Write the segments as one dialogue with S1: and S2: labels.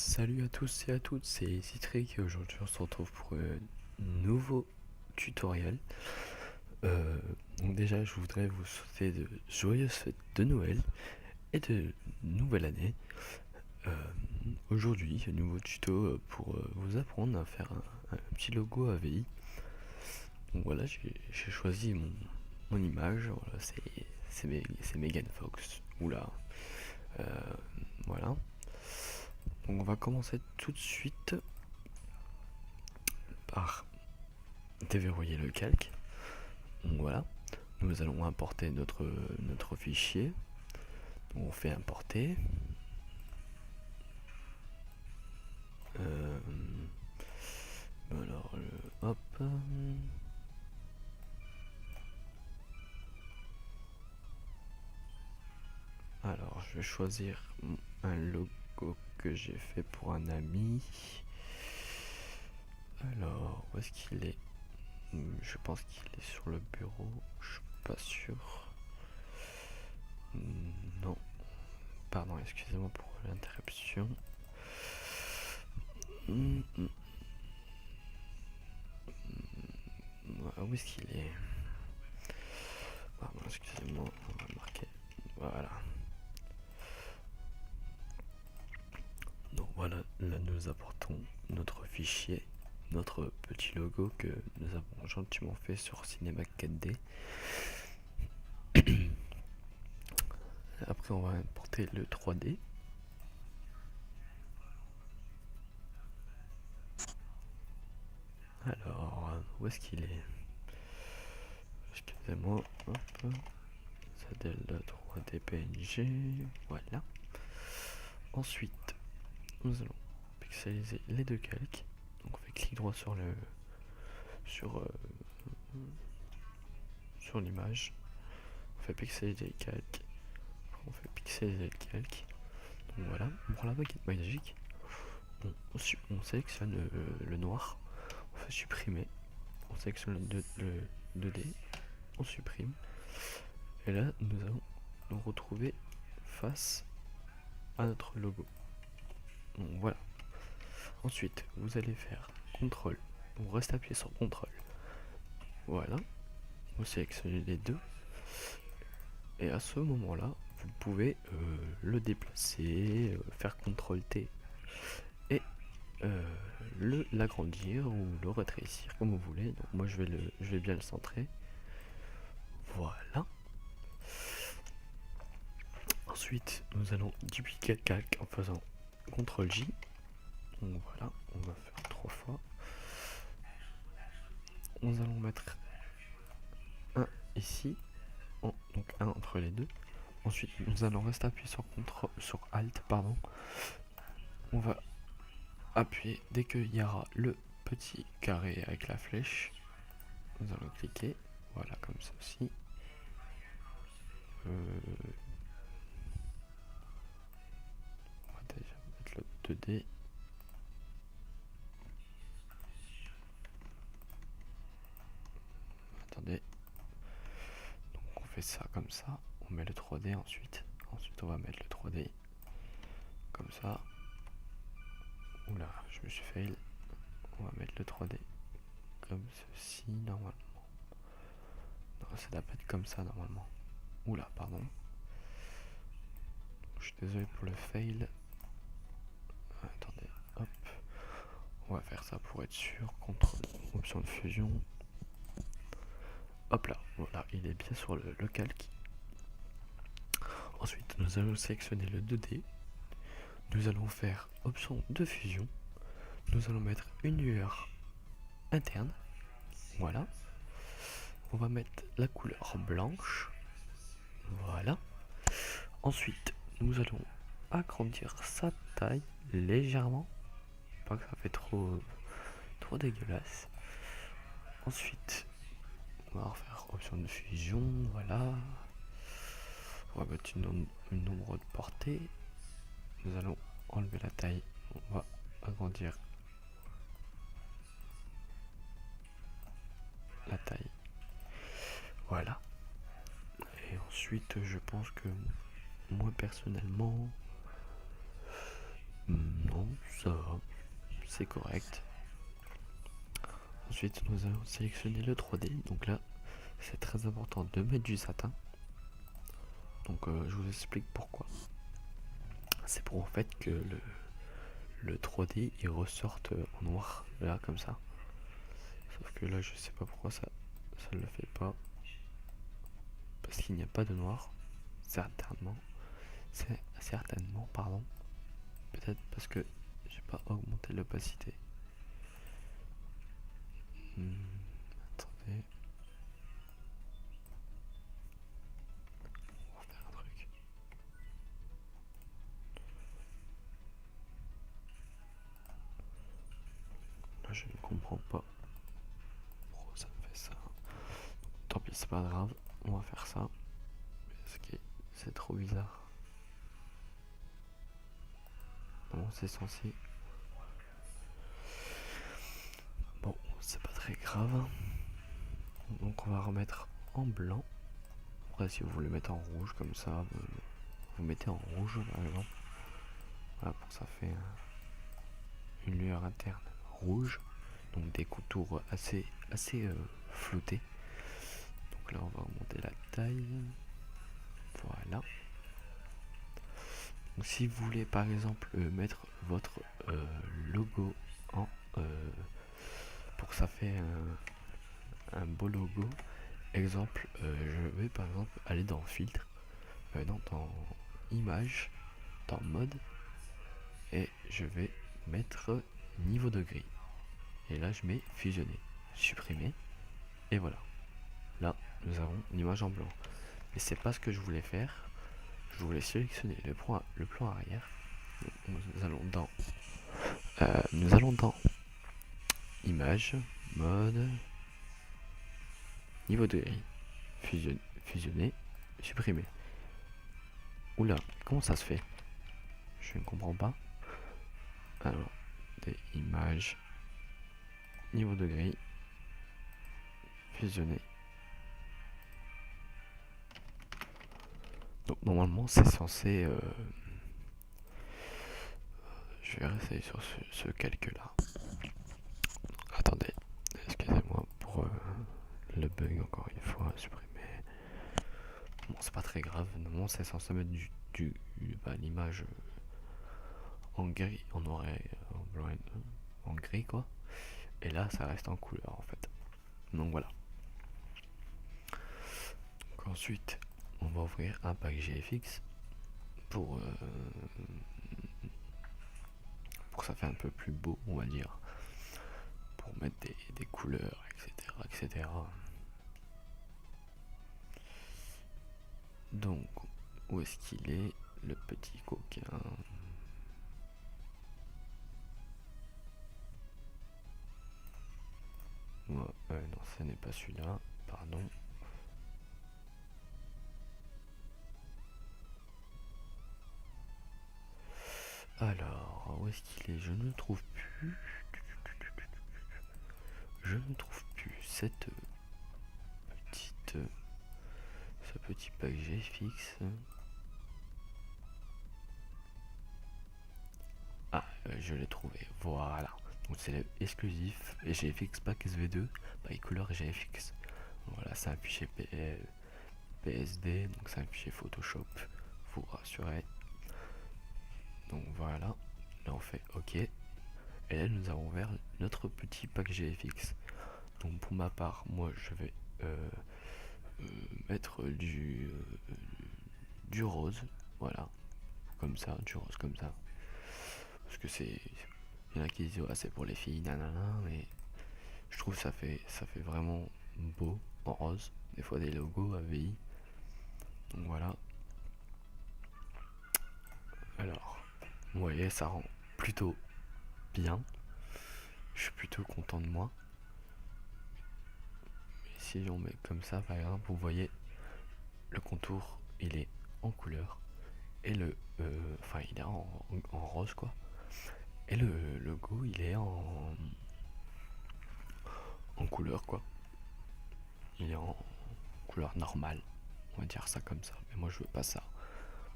S1: Salut à tous et à toutes, c'est Citric et aujourd'hui on se retrouve pour un nouveau tutoriel. Donc déjà je voudrais vous souhaiter de joyeuses fêtes de Noël et de nouvelle année. Aujourd'hui un nouveau tuto pour vous apprendre à faire un petit logo AVI. Donc voilà, j'ai choisi mon image, voilà, c'est Megan Fox, oula, voilà. Donc on va commencer tout de suite par déverrouiller le calque. Donc voilà, nous allons importer notre fichier. Donc on fait importer. Alors, hop. Alors, je vais choisir un logo que j'ai fait pour un ami. Alors, où est-ce qu'il est? Je pense qu'il est sur le bureau. Je suis pas sûr. Non. Pardon, excusez-moi pour l'interruption. Où est-ce qu'il est? Pardon, excusez-moi, on va marquer. Voilà. Donc voilà, là nous apportons notre fichier, notre petit logo que nous avons gentiment fait sur Cinema 4D. Après on va importer le 3D. Alors, où est-ce qu'il est? Excusez-moi, hop, c'est le 3D PNG, voilà. Ensuite, nous allons pixeliser les deux calques. Donc on fait clic droit sur l'image. On fait pixeliser les calques. On fait pixeliser le calque. Donc voilà, pour la baguette magique, on sélectionne le noir, on fait supprimer, on sélectionne le 2D, on supprime, et là nous allons nous retrouver face à notre logo. Donc voilà. Ensuite, vous allez faire CTRL, vous restez appuyé sur CTRL. Voilà, vous sélectionnez les deux, et à ce moment-là, vous pouvez le déplacer, faire CTRL T et l'agrandir ou le rétrécir comme vous voulez. Donc moi je vais bien le centrer. Voilà. Ensuite nous allons dupliquer le calque en faisant CTRL J. Donc voilà, on va faire 3 fois. Nous allons mettre un ici, donc un entre les deux. Ensuite nous allons rester appuyé sur Alt, pardon. On va appuyer dès qu'il y aura le petit carré avec la flèche. Nous allons cliquer, voilà, comme ceci. On va déjà mettre le 2D. Attendez. Donc on fait ça comme ça. On met le 3D ensuite. Ensuite on va mettre le 3D comme ça. Oula, je me suis fail. On va mettre le 3D comme ceci normalement. Non, ça doit pas être comme ça normalement. Oula, pardon. Je suis désolé pour le fail. Attendez, hop. On va faire ça pour être sûr. CTRL, option de fusion. Hop là, voilà, il est bien sur le calque. Ensuite, nous allons sélectionner le 2D. Nous allons faire option de fusion. Nous allons mettre une lueur interne. Voilà. On va mettre la couleur blanche. Voilà. Ensuite, nous allons agrandir sa taille légèrement. Pas que ça fait trop dégueulasse. Ensuite, on va refaire option de fusion. Voilà. On va mettre une ombre de portée. Nous allons enlever la taille. On va agrandir la taille. Voilà. Et ensuite, je pense que moi personnellement, Non, ça va, c'est correct. Ensuite, nous allons sélectionner le 3D. Donc là, c'est très important de mettre du satin. Donc je vous explique pourquoi. C'est pour en fait que le 3D il ressorte en noir, là comme ça. Sauf que là je sais pas pourquoi ça ne le fait pas. Parce qu'il n'y a pas de noir. Certainement. C'est certainement, pardon. Peut-être parce que j'ai pas augmenté l'opacité. Attendez. On va faire un truc. Là je ne comprends pas pourquoi ça me fait ça. Tant pis, c'est pas grave. On va faire ça. Parce que c'est trop bizarre. Non, c'est censé. Bon, c'est pas très grave. Donc on va remettre en blanc. Après, si vous voulez mettre en rouge comme ça, vous mettez en rouge par exemple. Voilà, pour ça fait une lueur interne rouge. Donc des contours assez floutés. Donc là, on va remonter la taille. Voilà. Donc si vous voulez par exemple mettre votre logo en pour que ça fait un beau logo. Exemple, je vais par exemple aller dans filtre, non, dans image, dans mode, et je vais mettre niveau de gris. Et là je mets fusionner, supprimer, et voilà. Là nous avons une image en blanc. Mais c'est pas ce que je voulais faire. Je voulais sélectionner le plan arrière. Nous allons dans image, mode, niveau de gris, fusionner, supprimer. Oula, comment ça se fait? Je ne comprends pas. Alors, des images, niveau de gris, fusionner. Donc normalement c'est censé... je vais rester sur ce calque là. Attendez, excusez-moi pour le bug encore une fois, supprimer. Bon, c'est pas très grave, normalement c'est censé mettre l'image en gris, en noir et en blanc et en gris quoi. Et là ça reste en couleur en fait. Donc voilà. Donc ensuite on va ouvrir un pack GFX pour que ça fait un peu plus beau on va dire. Pour mettre des couleurs, etc. Donc, où est-ce qu'il est, le petit coquin? Non, ce n'est pas celui-là, pardon. Alors, où est-ce qu'il est? Je ne trouve plus. Je ne trouve plus cette petite... ce petit pack GFX. Ah, je l'ai trouvé, voilà. Donc c'est l'exclusif GFX Pack SV2 by Color GFX. Voilà, c'est un fichier PSD, donc c'est un fichier Photoshop, vous rassurez. Donc voilà, là on fait OK. Et là nous avons ouvert notre petit pack GFX. Donc pour ma part, moi je vais mettre du rose, voilà, comme ça, du rose comme ça. Parce que c'est... Il y en a qui disent ouais, c'est pour les filles, nanana, mais je trouve que ça fait vraiment beau en rose. Des fois des logos AVI. Donc voilà. Alors, vous voyez, ça rend plutôt bien. Je suis plutôt content de moi. Mais si on met comme ça, par exemple, vous voyez, le contour, il est en couleur. Et le... Enfin, il est en rose, quoi. Et le logo, il est en couleur, quoi. Il est en couleur normale. On va dire ça comme ça. Mais moi, je veux pas ça.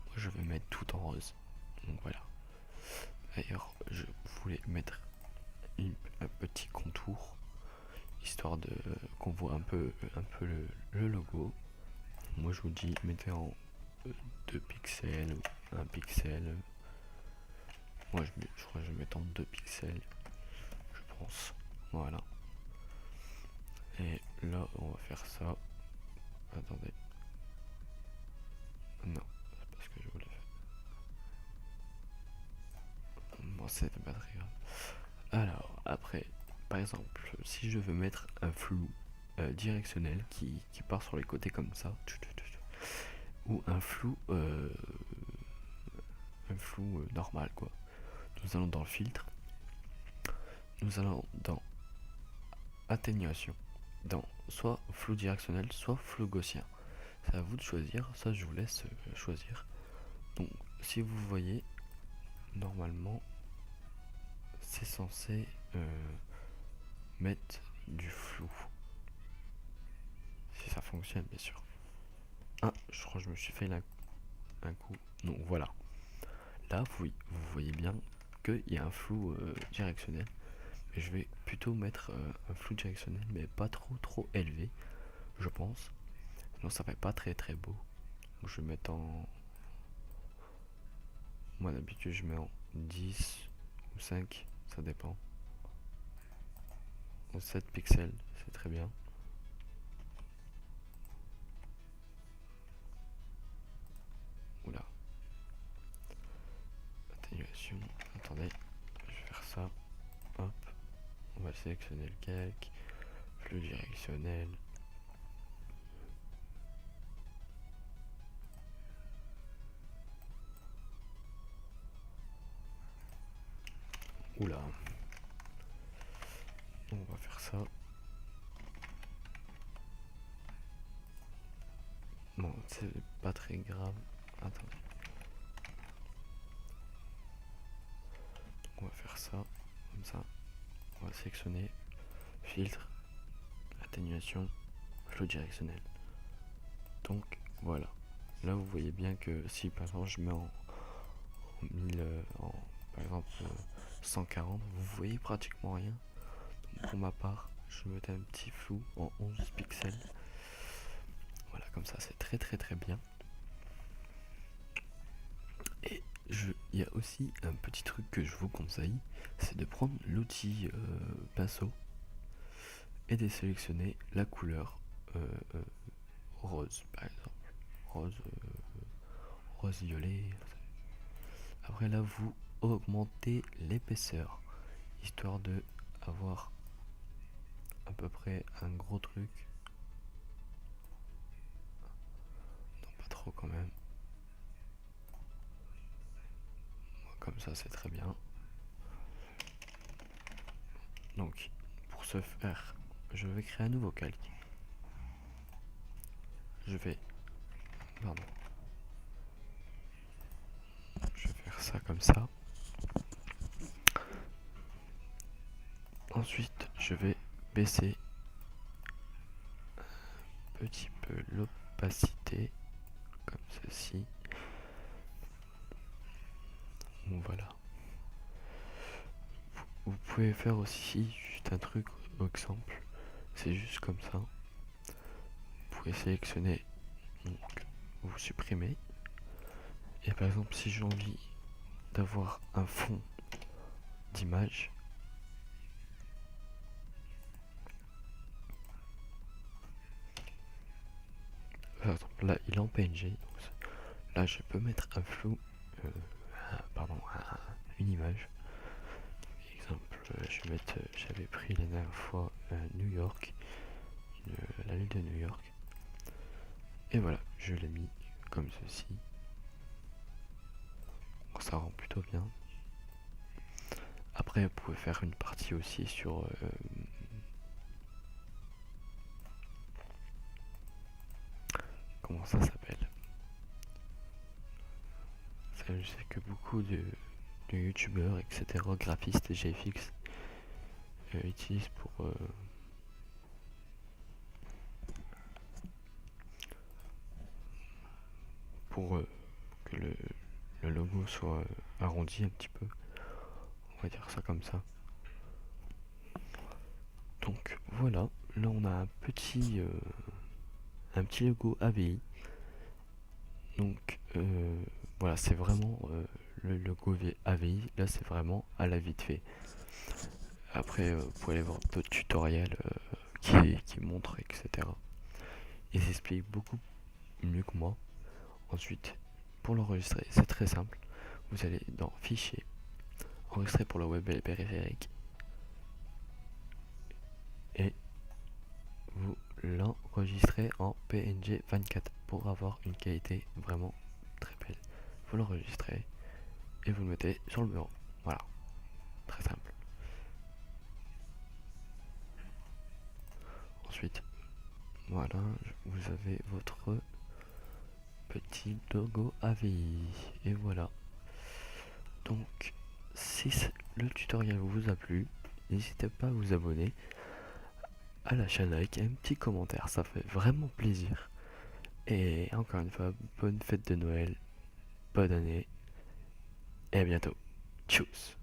S1: Moi, je veux mettre tout en rose. Donc voilà. D'ailleurs, je voulais mettre un petit contour, histoire de qu'on voit un peu le logo. Moi je vous dis, mettez en 2 pixels ou 1 pixel. Moi je crois que je vais mettre en 2 pixels, je pense. Voilà. Et là on va faire ça. Attendez. Non, c'est pas ce que je voulais faire. Bon, c'était pas très grave. Alors, après, par exemple, si je veux mettre un flou directionnel qui part sur les côtés comme ça, ou un flou normal quoi. Nous allons dans le filtre, nous allons dans atténuation, dans soit flou directionnel, soit flou gaussien. C'est à vous de choisir, ça je vous laisse choisir. Donc si vous voyez, normalement c'est censé mettre du flou. Si ça fonctionne bien sûr. Ah, je crois que je me suis fait un coup. Donc voilà. Là, oui, vous voyez bien qu'il y a un flou directionnel. Mais je vais plutôt mettre un flou directionnel, mais pas trop élevé, je pense. Sinon, ça fait pas très beau. Donc, je vais mettre en. Moi, d'habitude, je mets en 10 ou 5, ça dépend. En 7 pixels, c'est très bien. Oula. Atténuation. Attendez, je vais faire ça. Hop. On va sélectionner le calque. Flou directionnel. Oula. On va faire ça. Bon, c'est pas très grave. Attendez. On va faire ça. Comme ça. On va sélectionner filtre, atténuation, flou directionnel. Donc voilà. Là vous voyez bien que si par exemple je mets en 1000, par exemple 140, vous voyez pratiquement rien. Donc, pour ma part, je mettais un petit flou en 11 pixels. Voilà, comme ça c'est très bien. Et il y a aussi un petit truc que je vous conseille, c'est de prendre l'outil pinceau et de sélectionner la couleur rose par exemple. Rose violet. Après là vous augmentez l'épaisseur, histoire de avoir à peu près un gros truc. Non, pas trop quand même. Comme ça c'est très bien. Donc pour ce faire, je vais créer un nouveau calque. Je vais faire ça comme ça. Ensuite je vais baisser un petit peu l'opacité comme ceci. Bon voilà. Vous pouvez faire aussi juste un truc exemple. C'est juste comme ça. Vous pouvez sélectionner, donc vous supprimez. Et par exemple si j'ai envie d'avoir un fond d'image, par exemple là il est en PNG, donc là je peux mettre un flou, une image. Exemple, je vais mettre, j'avais pris la dernière fois New York, la ville de New York. Et voilà, je l'ai mis comme ceci. Donc ça rend plutôt bien. Après, vous pouvez faire une partie aussi sur comment ça s'appelle. Ça, je sais que beaucoup de youtubeurs, etc., graphistes et GFX utilisent pour que le logo soit arrondi un petit peu. On va dire ça comme ça. Donc voilà, là on a un petit logo AVI. Donc voilà, c'est vraiment le logo AVI. Là c'est vraiment à la vite fait. Après vous pouvez aller voir d'autres tutoriels qui montrent, etc. Ils expliquent beaucoup mieux que moi. Ensuite, pour l'enregistrer, c'est très simple. Vous allez dans Fichier, Enregistrer pour le web et les périphériques, et vous l'enregistrez en PNG 24 pour avoir une qualité vraiment très belle. Vous l'enregistrez et vous le mettez sur le bureau. Voilà, très simple. Ensuite, voilà, vous avez votre petit logo AVI. Et voilà. Donc, si le tutoriel vous a plu, n'hésitez pas à vous abonner à la chaîne avec un petit commentaire, ça fait vraiment plaisir. Et encore une fois, bonne fête de Noël, bonne année, et à bientôt. Tchuss!